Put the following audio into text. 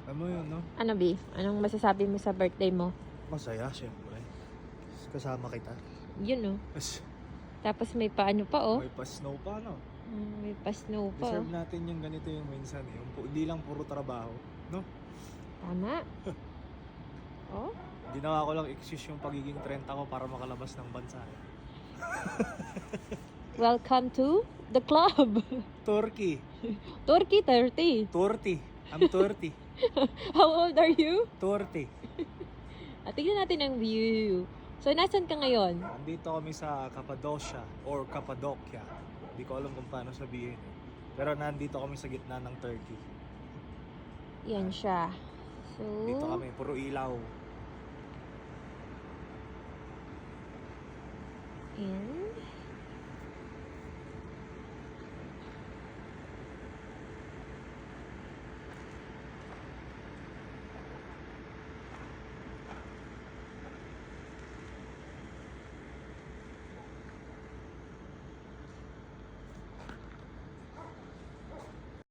Ano yun, no? Ano, B? Anong masasabi mo sa birthday mo? Masaya, syempre. Kasama kita. Yun, no? Mas, Tapos may paano pa, oh. may pa-snow pa, no? May pa-snow pa, oh. Deserve natin yung ganito yung minsan. Hindi lang puro trabaho, no? Tama. Oh? Ginawa ko lang excuse yung pagiging 30 ko para makalabas ng bansa. Welcome to the club. Turkey. Turkey 30. 30. I'm 30. How old are you? 30. Tignan natin ang view. So, nasan ka ngayon? Nandito kami sa Cappadocia or Cappadocia. Hindi ko alam kung paano sabihin. Pero nandito kami sa gitna ng Turkey. Yan siya. So, Dito kami, puro ilaw. and